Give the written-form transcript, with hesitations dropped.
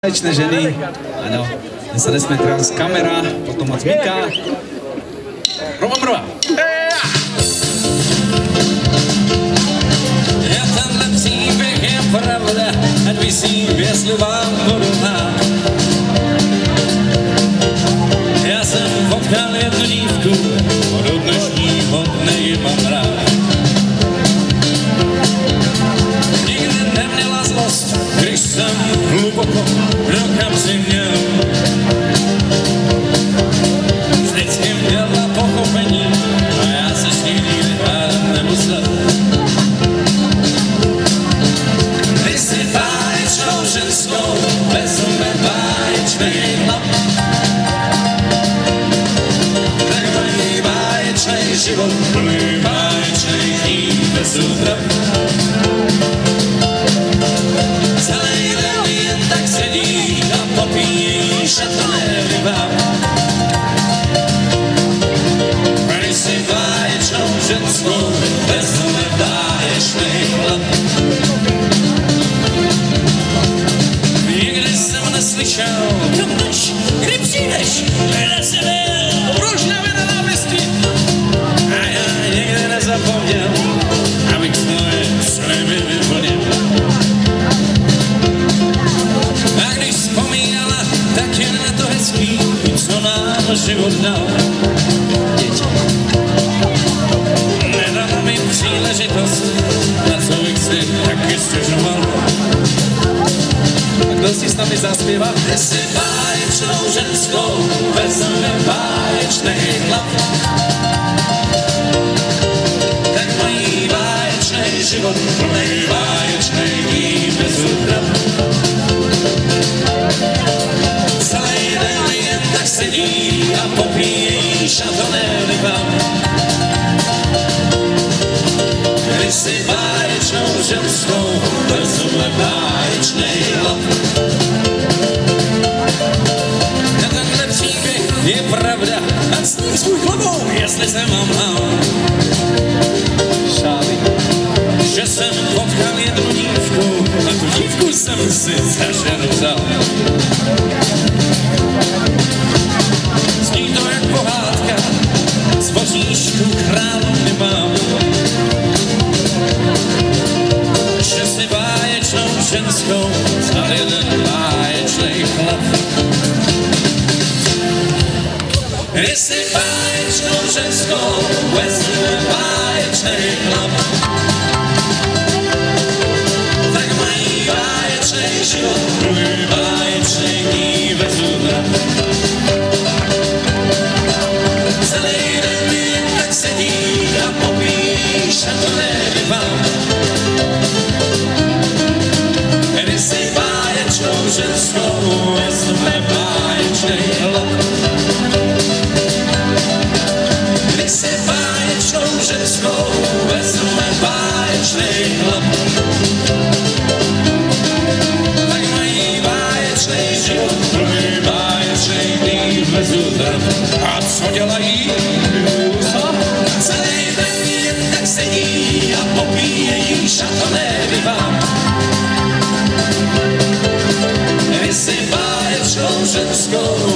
Báječné ženy, áno, dnes sa nesmie teraz kamera, potom moc Mika. Roman Mrva. Ja tenhle příběh je pravda, ať vysím, jestli vám budu hnát. Já jsem potkal jednu dívku, do dnešního dne ji mám rád. Nikdy neměla zlost, když jsem hluboko do kapsy měl. Vždycky měla pochopení a já se s ní nikdy hádat nemusel. Ty jsi báječnou ženskou, vezme báječnej chlap. Tak mají báječnej život, plný báječnej dní bez útrap. Celý den jen tak sedí a popíjí šatné rybám. Když si báječnou ženskou vezme báječnej chlap. Nikdy jsem neslyšel, kam jdeš, kdy přijdeš, kde jsi byl, proč na náměstí. A já nikdy nezapomněl, abych svoje sliby vyplnil. A když vzpomínala, tak jen na to hezký, co nám život dal. Děti. Nedala mi příležitost, na co bych si taky stěžoval. A kdo si s nami zaspěvá? Ty jsi báječnou ženskou, vezme báječnej chlap. Tak mají báječnej život, plnej báječnej dní bez útrap. Celý den jen tak sedí a popíjí šatoné rybám. Když si báječnou ženskou vezme báječnej chlap. Na tenhle příběh je pravda a s ním svůj chlapou, jestli se mám hlal. Šály. Že jsem potkal jednu dívku a tu dívku jsem si za ženu vzal. Zní to jak pohádka, z voříšku královny mám. Že si báječnou ženskou vzal jeden báječnej chlap. Když si báječnou ženskou vezme báječnej chlap. Tak mají báječnej život, plný báječnej dní bez útrap. Celý den jen tak sedí a popíjí šatoné rybám. Když si báječnou ženskou vezme báječnej chlap. Když si báječnou ženskou vezme báječnej chlap. Tak mají báječnej život, plný báječnej dní bez útrap. A co dělají? Celý den jen tak sedí a popíjejí šatoné rybám. Když si báječnou ženskou